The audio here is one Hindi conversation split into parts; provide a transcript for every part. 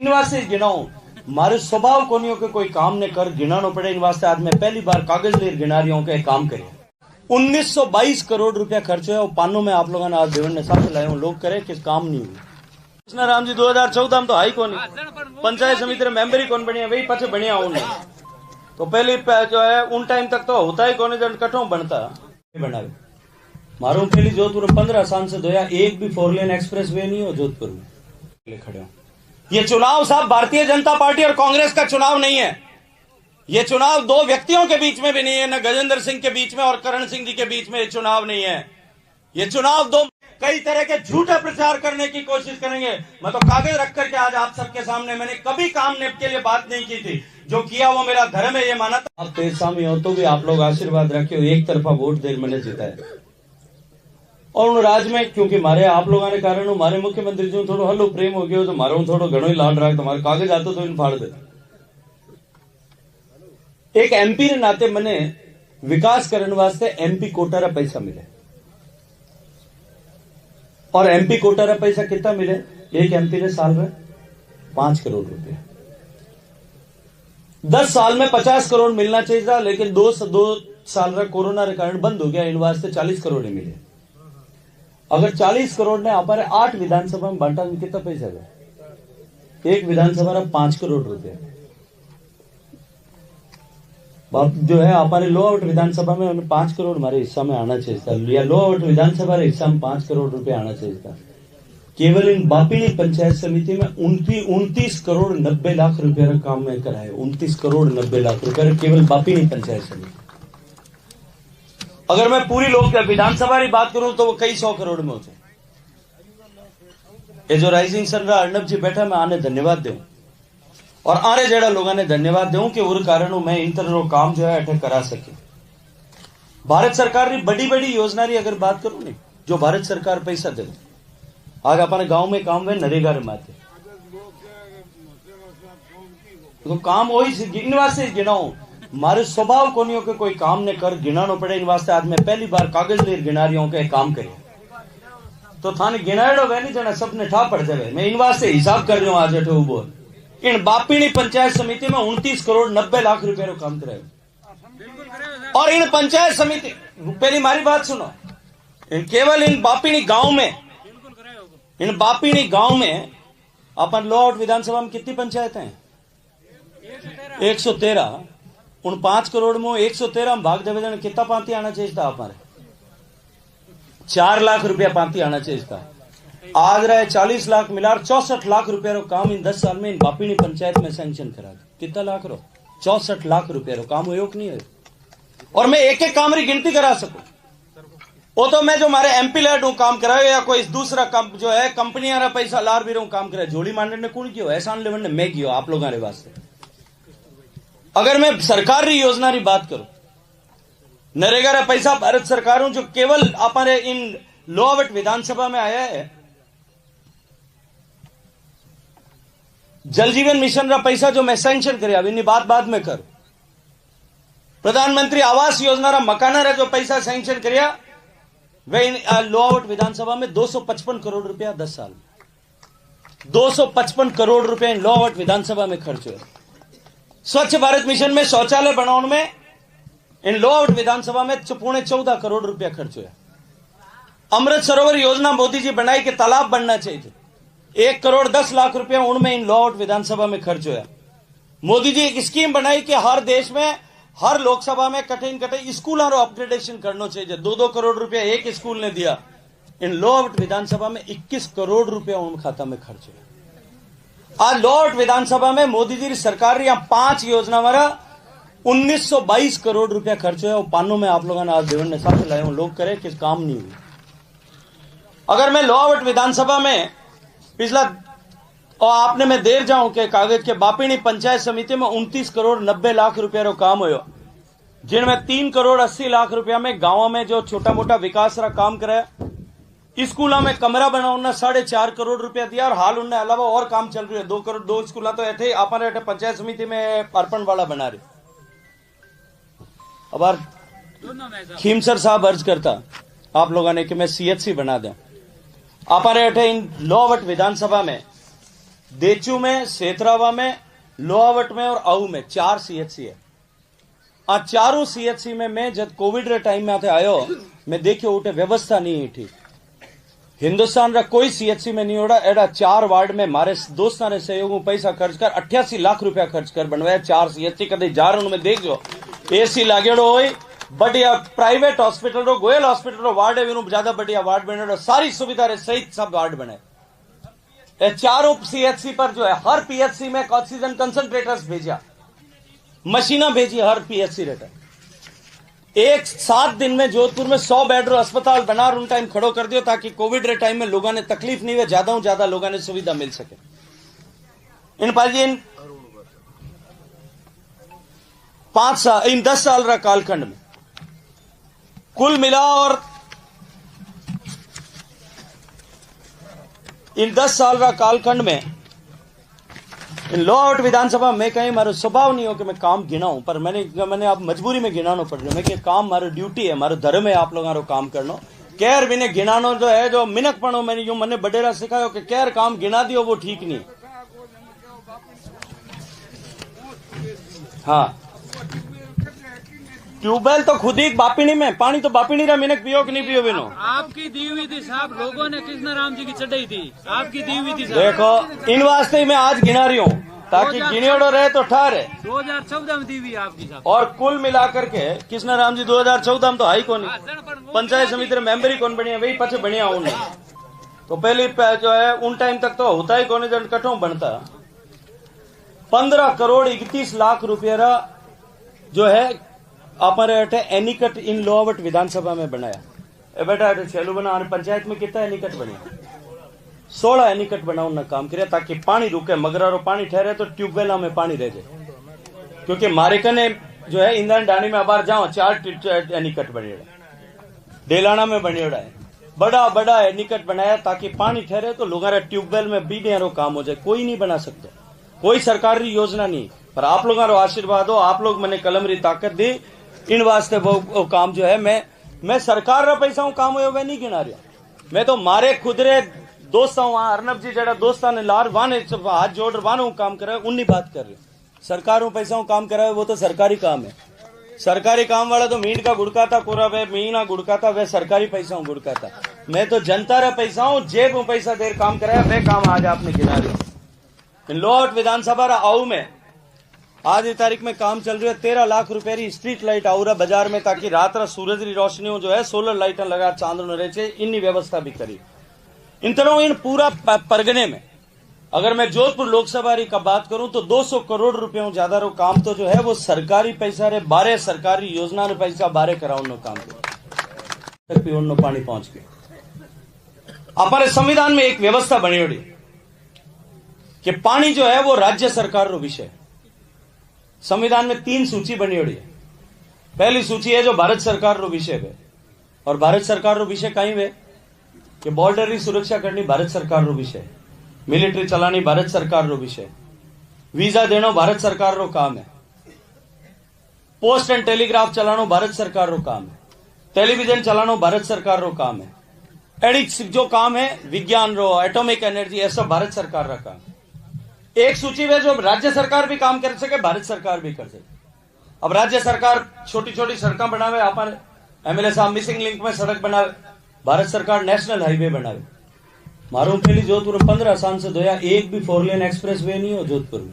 इन वास्ते गिनाऊं मारे स्वभाव कोनियों के कोई काम ने कर गिनानो पड़े। इन वास्ते आज मैं पहली बार कागज लेर गिना रही हूं के काम करे। 1922 करोड़ रुपया खर्च हुआ। पानों में आप लोगों ने आज देवन ने साथ लाए लोग करे किस काम नहीं हुई। कृष्णा राम जी 2014 में तो हाई कौन पंचायत समिति मेंबर ही कौन बनिया वही पचे बनिया उन्हें तो पहले जो है उन टाइम तक तो होता ही कौन जन कठों बनता बनावे। मारो पहली जोधपुर 15 सांसद होया एक भी 4 लेन एक्सप्रेस वे नहीं हो जोधपुर में खड़े हो। ये चुनाव साहब भारतीय जनता पार्टी और कांग्रेस का चुनाव नहीं है। ये चुनाव दो व्यक्तियों के बीच में भी नहीं है, न गजेंद्र सिंह के बीच में और करण सिंह जी के बीच में ये चुनाव नहीं है। ये चुनाव दो कई तरह के झूठे प्रचार करने की कोशिश करेंगे। मैं तो कागज रख करके आज आप सबके सामने मैंने कभी काम के लिए बात नहीं की थी। जो किया वो मेरा धर्म है, ये माना था। अब तेज सामी हो तो भी आप लोग आशीर्वाद रखे हो। एक तरफा वोट देर मैंने जीता है और उन राज में क्योंकि मारे आप लोगों ने कारण मारे मुख्यमंत्री जो थोड़ा हलो प्रेम हो गया तो मारो थोड़ा घणो ही लाड राख तुम्हारे कागज आते तो इन फाड़ दे। एक एमपी ने नाते मने विकास करने वास्ते एमपी कोटा रा पैसा मिले और एमपी कोटा रा पैसा कितना मिले। एक एमपी ने साल में 5 करोड़ रुपए 10 साल में 50 करोड़ मिलना चाहिए था, लेकिन 2 साल का कोरोना के कारण बंद हो गया। इन वास्ते 40 करोड़ ही मिले। अगर 40 करोड़ ने हमारे 8 विधानसभा में बांटा तो कितना पैसा है। एक विधानसभा में 5 करोड़ रुपए जो है हमारे लो आउट विधानसभा में 5 करोड़ हमारे हिस्सा में आना चाहिए था, या लो आउट विधानसभा के हिस्सा में 5 करोड़ रुपए आना चाहिए था। केवल इन बापिनी पंचायत समिति में 29 करोड़ 90 लाख रुपए का काम में कराए। 29 करोड़ 90 लाख रुपए केवल बापिनी पंचायत समिति। अगर मैं पूरी लोक विधानसभा की बात करूं तो वो कई 100 करोड़ में होते। ये जो राइजिंग सन रहा अर्नब जी बैठा मैं आने धन्यवाद दूं और आरे जेड़ा लोगों ने धन्यवाद दूं कि उस कारण मैं इन तरह काम जो है अटक करा सके। भारत सरकार की बड़ी बड़ी योजना की अगर बात करूं नहीं जो भारत सरकार पैसा दे आज अपने गांव में काम हुए नरेगा माते तो काम वही इन वास्ते गिनाऊं मारे स्वभाव कोनियों के कोई काम ने कर गिनानो पड़े। इन वास्ते आज मैं पहली बार कागज लेर गिना रही हूं के काम करे तो थाने गिनाएड़ो वे नहीं जना सबने ठा पड़ जावे। मैं इन वास्ते हिसाब कर रही हूं आज अठे उबो इन बापिनी पंचायत समिति में 29 करोड़ 90 लाख रुपए का काम कराए और इन पंचायत समिति पहली मारी बात सुनो केवल इन बापिनी गांव में अपन लो आउट विधानसभा में कितनी पंचायतें हैं 113। उन 5 करोड़ में 113 में भाग देवे कितना पांति आना चाहिए था हमारे 4 लाख रुपया पांति आना चाहिए था। आज रहे 40 लाख मिला 64 लाख रुपया रो काम इन 10 साल में इन बापिनी पंचायत में सैंक्शन करा कितना लाख रो 64 लाख रुपया रो काम हो नहीं है। और मैं एक एक काम री गिनती करा सकूं वो तो मैं जो मारे एमपी लेड हूं काम कराए या कोई दूसरा जो है कंपनियां रा पैसा लार भी रहूं काम कराए। जोड़ी मांडन ने कौन किया एहसान लेवन ने मैं किया आप लोगों ने वास्ते। अगर मैं सरकार री योजना की बात करूं नरेगा रा पैसा भारत सरकार जो केवल अपने इन लोअवट विधानसभा में आया है। जल जीवन मिशन रा पैसा जो मैं सैंक्शन कर इन बात बाद में कर। प्रधानमंत्री आवास योजना रा मकाना रा जो पैसा सैंक्शन कर वे इन लोअवट विधानसभा में 255 करोड़ रुपया 10 साल 255 करोड़ रुपया इन लोअवट विधानसभा में खर्च हुए। स्वच्छ भारत मिशन में शौचालय बनाने में इन लोअवट विधानसभा में 14.5 करोड़ रुपया खर्च हुआ। अमृत सरोवर योजना मोदी जी बनाई कि तालाब बनना चाहिए 1 करोड़ 10 लाख रुपया उनमें इन लोअवट विधानसभा में खर्च हुआ। मोदी जी एक स्कीम बनाई कि हर देश में हर लोकसभा में कठिन स्कूलों अपग्रेडेशन करना चाहिए 2-2 करोड़ रुपया एक स्कूल ने दिया। इन लोअवट विधानसभा में 21 करोड़ रुपया उन खाता में खर्च हुआ। आज लोअवट विधानसभा में मोदी जी की सरकार यहां 5 योजना वाला 1922 करोड़ रुपया खर्च हुआ। पानों में आप लोगों ने आज देवन ने साथ लाए लोग करे किस काम नहीं हुई। अगर मैं लोअवट विधानसभा में पिछला और आपने मैं देर जाऊं के कागज के बापिनी पंचायत समिति में 29 करोड़ 90 लाख रुपया रो काम हो जिनमें 3 करोड़ 80 लाख रुपया में गांवों में जो छोटा मोटा विकास रा काम कराया। स्कूलों में कमरा बनाना 4.5 करोड़ रुपया दिया और हाल उनने अलावा और काम चल रही है 2 करोड़ 2 स्कूल तो ऐसे अपन पंचायत समिति में अर्पण वाला बना रहे। अब खीमसर साहब अर्ज करता आप लोगों ने कि मैं CHC बना दें। अपन इन लोअवट विधानसभा में देचू में, सेतरावा में, लोहावट में और आऊ में 4 सीएचसी है। आ चारों सीएचसी में मैं जब कोविड रे टाइम में आते आयो मैं देखियो उठे व्यवस्था नहीं है ठीक। हिंदुस्तान रा कोई सीएचसी में नहीं होड़ा एड़ा 4 वार्ड में मारे दोस्तां रे सहयोग में पैसा खर्च कर 88 लाख रुपया खर्च कर बनवाया 4 सीएचसी। कदे जार उनमें देखो एसी लागेड़ो होई बढ़िया प्राइवेट हॉस्पिटल रो गोयल हॉस्पिटल रो वार्ड है ज्यादा बढ़िया वार्ड बने सारी सुविधा रे सहित सब वार्ड बने। ये चारों सीएचसी पर जो है हर पीएचसी में ऑक्सीजन कंसंट्रेटर्स भेजा, मशीना भेजी हर पीएचसी रेटर। एक 7 दिन में जोधपुर में 100 बेड रो अस्पताल बना उन टाइम खड़ो कर दियो ताकि कोविड रे टाइम में लोगों ने तकलीफ नहीं हुए, ज्यादा लोगों ने सुविधा मिल सके। इन 10 साल रा कालखंड में कुल मिला और इन 10 साल का कालखंड में इन लोहावट विधानसभा में कहीं मारो स्वभाव नहीं हो कि मैं काम गिनाऊं, पर मैंने आप मजबूरी में गिनानो पड़ रहा है। मैं कि काम मारो ड्यूटी है, मारो धर्म है आप लोगों काम करनो। कैर भी ने गिनानो जो है जो मिनक पड़ो मैंने जो मैंने बडेरा सिखायो कि कैर काम गिना दियो वो ठीक नहीं। हाँ ट्यूबवेल तो खुद ही बापिनी में पानी तो बापिनी रहा मिनक पियो कि नहीं पियो बिनो। आपकी दी हुई थी साहब, लोगों ने कृष्ण राम जी की चढ़ाई थी, आपकी दी हुई थी साहब। देखो इन वास्ते मैं आज गिना रही हूँ ताकि गिनेड़ो रहे तो ठहरे। 2014 में दी हुई आपकी साहब। और कुल मिलाकर के कृष्ण राम जी 2014 में तो आई कौन, पंचायत समिति में मेंबर ही कौन बनी है, वही पचे बढ़िया उन्हें तो पहले जो है उन टाइम तक तो होता ही कौन जन कठों बनता। 15 करोड़ 31 लाख रुपया जो है अपने एनीकट इन लोहावट विधानसभा में बनाया। बेटा छेलू बना पंचायत में कितना एनीकट बने, 16 एनीकट बनाने काम किया ताकि पानी रुके, मगरा रो पानी ठहरे तो ट्यूबवेल में पानी रह जाए। क्योंकि मारे कने जो है इंधन डानी में अबार जाओ 4 एनीकट बनेड़ा, डेलाना में बनेड़ा है, बड़ा एनीकट बनाया ताकि पानी ठहरे तो लोगों ट्यूबवेल में बीने रो काम हो जाए। कोई नहीं बना सकता, कोई सरकारी योजना नहीं, पर आप लोगों रो आशीर्वाद हो, आप लोग मैंने कलम री ताकत दी इन वास्ते वो काम जो है मैं सरकार रा पैसा हूं काम हो नहीं गिना रहा। मैं तो मारे खुदरे दोस्त वहां अर्नब जी जरा दोस्ता ने लार वाने हाथ जोड़ वानो काम करे उन्नी बात कर रहे। सरकारों पैसा काम करावे वो तो सरकारी काम है। सरकारी काम वाला तो मीट का गुड़काता कोरा वे मीना गुड़काता वे सरकारी पैसा हूं गुड़काता। मैं तो जनता रा पैसा हूं जेब में पैसा देर काम कराया वे काम आज आपने गिना रहे। लोहावट विधानसभा रा आऊ में आज की तारीख में काम चल रही है 13 लाख रुपए की स्ट्रीट लाइट आउरा बाजार में ताकि रात रा सूरज की रोशनी जो है सोलर लाइट लगा चांदनो रहे इन्नी व्यवस्था भी करी। इन तरह इन पूरा परगने में अगर मैं जोधपुर लोकसभा की बात करूं तो 200 करोड़ रुपयों ज्यादा रो काम तो जो है वो सरकारी पैसा रे 12 सरकारी योजना रे पैसा 12 कराउन काम तक पीवन पानी पहुंच गए। हमारे संविधान में एक व्यवस्था बनी हुई कि पानी जो है वो राज्य सरकार रो विषय। संविधान में 3 सूची बनी हुई है। पहली सूची है जो भारत सरकार रो विषय है और भारत सरकार रो विषय कहीं वे कि बॉर्डर की सुरक्षा करनी भारत सरकार रो विषय, मिलिट्री चलानी भारत सरकार रो विषय, वीजा देना भारत सरकार रो काम है, पोस्ट एंड टेलीग्राफ चलानो भारत सरकार रो काम है, टेलीविजन चलानो भारत सरकार रो काम है, एडिक्स जो काम है विज्ञान रो एटॉमिक एनर्जी ऐसा भारत सरकार रा काम। एक सूची में जो राज्य सरकार भी काम कर सके भारत सरकार भी कर सके। अब राज्य सरकार छोटी छोटी सड़कें बनावे, अपन एमएलए साहब मिसिंग लिंक में सड़क बनावे, भारत सरकार नेशनल हाईवे बनावे। मालूम पहली जोधपुर में 15 सांसद होया, एक भी 4 लेन एक्सप्रेस वे नहीं हो जोधपुर में।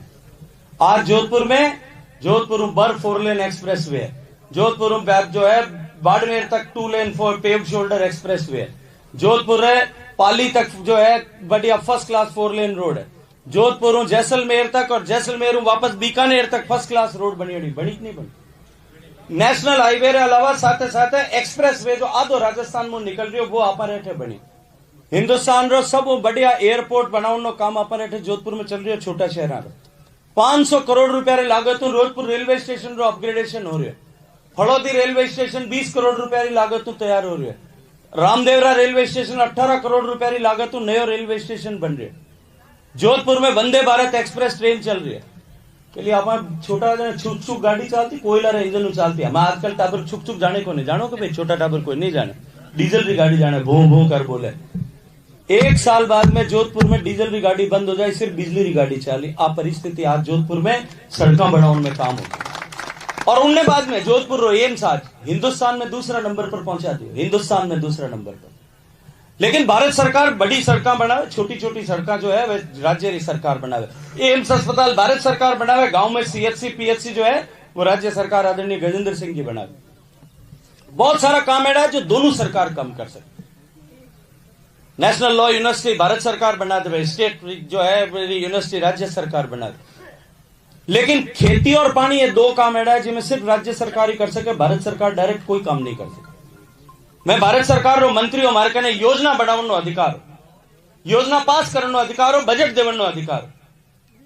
आज जोधपुर में बर 4 लेन एक्सप्रेस वे है। जोधपुर में जो है बाड़मेर तक 2 लेन पेव शोल्डर एक्सप्रेस वे है। जोधपुर है पाली तक जो है बढ़िया फर्स्ट क्लास 4 लेन रोड है। जोधपुर जैसलमेर तक और जैसलमेर वापस बीकानेर तक फर्स्ट क्लास रोड बनी नहीं बनी। नेशनल हाईवे के अलावा साथ साथ एक्सप्रेस वे जो आधो राजस्थान में निकल रही हो वो अपन बनी। हिंदुस्तान रो सब बढ़िया एयरपोर्ट बनाने काम अपन जोधपुर में चल रही है। छोटा शहर 500 करोड़ रुपया लागत रोजपुर रेलवे स्टेशन रो अपग्रेडेशन हो रही है। फड़ौदी रेलवे स्टेशन 20 करोड़ रुपया लागत तैयार हो रही है। रामदेवरा रेलवे स्टेशन 18 करोड़ रुपया लागत नयो रेलवे स्टेशन बन रही है। जोधपुर में वंदे भारत एक्सप्रेस ट्रेन चल रही है। के लिए आप छोटा छुक छुक गाड़ी चलती कोयला रे इंजन चलती है। हम आजकल टाबर छुक छुक जाने को नहीं जानो कि भाई छोटा टाबर कोई नहीं जाने, डीजल की गाड़ी जाने भू भू कर बोले। एक साल बाद में जोधपुर में डीजल की गाड़ी बंद हो जाए, सिर्फ बिजली की गाड़ी चली। आ परिस्थिति आज जोधपुर में सड़क बनाने में काम हो। और उनने बाद में जोधपुर रो एम्स आज हिंदुस्तान में दूसरा नंबर पर पहुंचा दिया, हिंदुस्तान में दूसरा नंबर पर। लेकिन भारत सरकार बड़ी सड़क बनावे, छोटी छोटी सड़क जो है वह राज्य की सरकार बनावे। एम्स अस्पताल भारत सरकार बनावे, गांव में सीएचसी पीएचसी जो है वो राज्य सरकार आदरणीय गजेंद्र सिंह जी बनावे। बहुत सारा काम है जो दोनों सरकार कम कर सकती। नेशनल लॉ यूनिवर्सिटी भारत सरकार बना दे, स्टेट जो है यूनिवर्सिटी राज्य सरकार बना दे। लेकिन खेती और पानी ये दो काम है जिनमें सिर्फ राज्य सरकार ही कर सके, भारत सरकार डायरेक्ट कोई काम नहीं कर सके। मैं भारत सरकार रो मंत्री हूं, हमारे कने योजना बनावनो अधिकार, योजना पास करनो अधिकार, बजट देवनो अधिकार।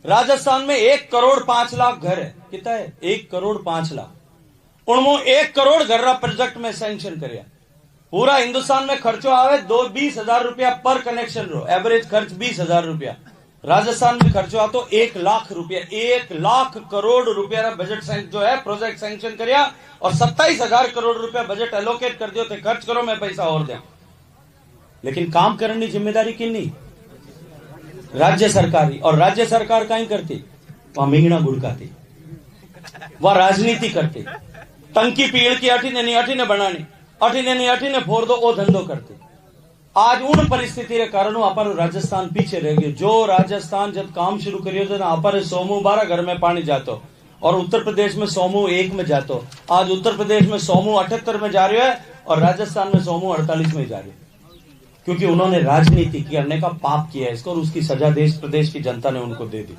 राजस्थान में 1,05,00,000 घर है। कितना है? 1,05,00,000। उनमें 1 करोड़ घर रा प्रोजेक्ट में सैंक्शन करिया। पूरा हिंदुस्तान में खर्चो आवे 20,000 रुपया पर कनेक्शन रो, एवरेज खर्च 20,000 रुपया। राजस्थान में खर्चो आ तो 1,00,000 रुपया, 1,00,000 करोड़ रुपया रा बजट जो है प्रोजेक्ट सैंक्शन करिया और 27,000 करोड़ रुपया बजट एलोकेट कर दियो थे, खर्च करो मैं पैसा और दे। लेकिन काम करने की जिम्मेदारी की नहीं राज्य सरकार ही। और राज्य सरकार कहीं करती, वहां मिंगना गुड़काती, वह राजनीति करती, टंकी पीड़ की अठी ने बनानी, अठी ने फोड़ दो वो धंधो करते। आज उन परिस्थिति के कारण अपन राजस्थान पीछे रह गयो। जो राजस्थान जब काम शुरू करियो तो ना अपन 112 घर में पानी जातो और उत्तर प्रदेश में 101 में जातो। आज उत्तर प्रदेश में 178 में जा रही है और राजस्थान में 148 में जा रही है, क्योंकि उन्होंने राजनीति करने का पाप किया है इसको, और उसकी सजा देश प्रदेश की जनता ने उनको दे दी।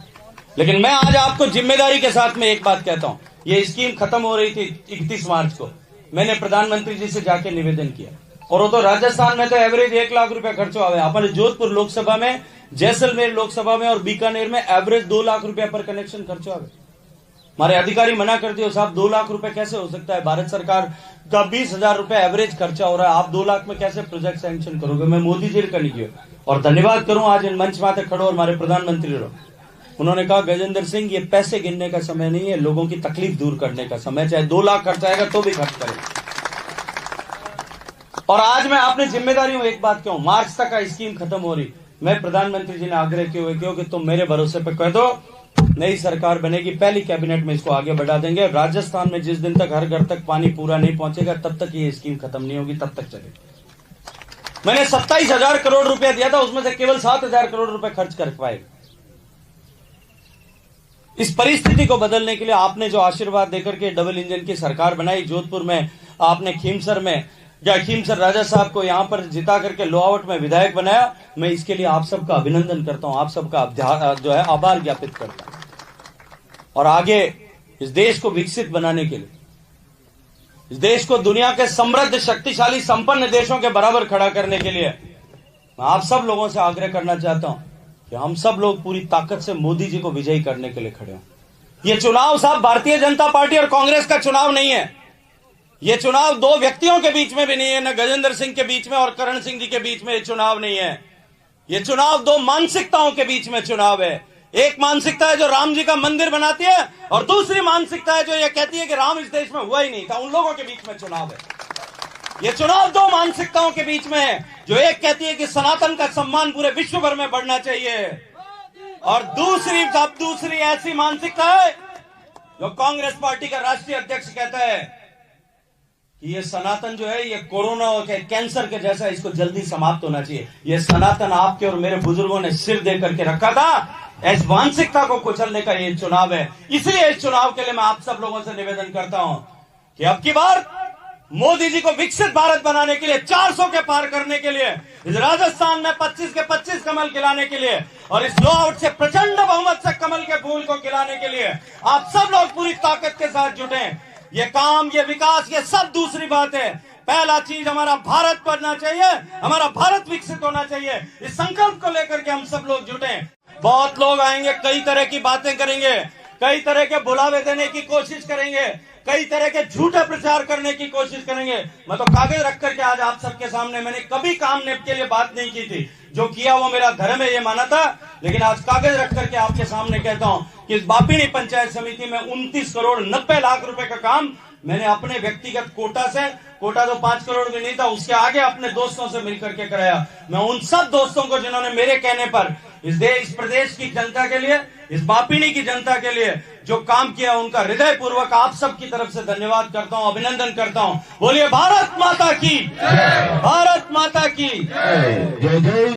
लेकिन मैं आज आपको जिम्मेदारी के साथ में एक बात कहता हूं, ये स्कीम खत्म हो रही थी 31 मार्च को, मैंने प्रधानमंत्री जी से जाके निवेदन किया। और वो तो राजस्थान में तो एवरेज 1,00,000 रुपया खर्चो आवे। अपने जोधपुर लोकसभा में, जैसलमेर लोकसभा में और बीकानेर में एवरेज 2,00,000 रुपया पर कनेक्शन खर्चो आवे। हमारे अधिकारी मना कर दियो, साहब 2,00,000 रुपए कैसे हो सकता है? भारत सरकार का 20,000 रुपया एवरेज खर्चा हो रहा है, आप 2,00,000 में कैसे प्रोजेक्ट सैंक्शन करोगे? मैं मोदी जी का नहीं किया। और धन्यवाद करूं आज इन मंच माते खड़ो और हमारे प्रधानमंत्री रो, उन्होंने कहा गजेंद्र सिंह ये पैसे गिनने का समय नहीं है, लोगों की तकलीफ दूर करने का समय। चाहे 2,00,000 खर्च आएगा तो भी खर्च करें। और आज मैं अपनी जिम्मेदारी हूं एक बात कहूं, मार्च तक का स्कीम खत्म हो रही, मैं प्रधानमंत्री जी ने आग्रह किए हुए कि तुम मेरे भरोसे पे कह दो, नई सरकार बनेगी, पहली कैबिनेट में इसको आगे बढ़ा देंगे। राजस्थान में जिस दिन तक हर घर तक पानी पूरा नहीं पहुंचेगा तब तक ये स्कीम खत्म नहीं होगी, तब तक चलेगी। मैंने 27,000 करोड़ रुपया दिया था, उसमें से केवल 7,000 करोड़ रुपए खर्च कर पाए। इस परिस्थिति को बदलने के लिए आपने जो आशीर्वाद देकर के डबल इंजन की सरकार बनाई, जोधपुर में आपने खीमसर में खीमसर राजा साहब को यहां पर जिता करके लोहावट में विधायक बनाया, मैं इसके लिए आप सबका अभिनंदन करता हूं, आप सबका जो है आभार ज्ञापित करता हूं। और आगे इस देश को विकसित बनाने के लिए, इस देश को दुनिया के समृद्ध शक्तिशाली संपन्न देशों के बराबर खड़ा करने के लिए मैं आप सब लोगों से आग्रह करना चाहता हूं कि हम सब लोग पूरी ताकत से मोदी जी को विजयी करने के लिए खड़े हों। यह चुनाव साहब भारतीय जनता पार्टी और कांग्रेस का चुनाव नहीं है, यह चुनाव दो व्यक्तियों के बीच में भी नहीं है, न गजेंद्र सिंह के बीच में और करण सिंह जी के बीच में यह चुनाव नहीं है। यह चुनाव दो मानसिकताओं के बीच में चुनाव है। एक मानसिकता है जो राम जी का मंदिर बनाती है और दूसरी मानसिकता है जो यह कहती है कि राम इस देश में हुआ ही नहीं था, उन लोगों के बीच में चुनाव है। यह चुनाव दो मानसिकताओं के बीच में है, जो एक कहती है कि सनातन का सम्मान पूरे विश्व भर में बढ़ना चाहिए और दूसरी ऐसी मानसिकता है जो कांग्रेस पार्टी का राष्ट्रीय अध्यक्ष कहता है कि ये सनातन जो है ये कोरोना के कैंसर के जैसा, इसको जल्दी समाप्त होना चाहिए। ये सनातन आपके और मेरे बुजुर्गों ने सिर दे करके रखा था, इस मानसिकता को कुचलने का ये चुनाव है। इसलिए इस चुनाव के लिए मैं आप सब लोगों से निवेदन करता हूं कि अब की बार मोदी जी को विकसित भारत बनाने के लिए, 400 के पार करने के लिए, इस राजस्थान में 25 के 25 कमल खिलाने के लिए और इस लोआउट से प्रचंड बहुमत से कमल के फूल को खिलाने के लिए आप सब लोग पूरी ताकत के साथ जुटे। ये काम, ये विकास, ये सब दूसरी बात है। पहला चीज हमारा भारत बनना चाहिए, हमारा भारत विकसित होना चाहिए। इस संकल्प को लेकर के हम सब लोग जुटे। बहुत लोग आएंगे, कई तरह की बातें करेंगे, कई तरह के बुलावे देने की कोशिश करेंगे, कई तरह के झूठे प्रचार करने की कोशिश करेंगे। मैं तो कागज रख करके आज आप सबके सामने, मैंने कभी काम नेप के लिए बात नहीं की थी, जो किया वो मेरा धर्म है ये माना था, लेकिन आज कागज रख करके आपके सामने कहता हूं कि इस बापिनी पंचायत समिति में 29 करोड़ 90 लाख रुपए का काम मैंने अपने व्यक्तिगत कोटा तो 5 करोड़ भी नहीं था, उसके आगे अपने दोस्तों से मिलकर के कराया। मैं उन सब दोस्तों को जिन्होंने मेरे कहने पर इस प्रदेश की जनता के लिए, इस बापिनी की जनता के लिए जो काम किया, उनका हृदय पूर्वक आप सबकी तरफ से धन्यवाद करता हूं, अभिनंदन करता हूं। बोलिए भारत माता की, भारत माता की जय जय।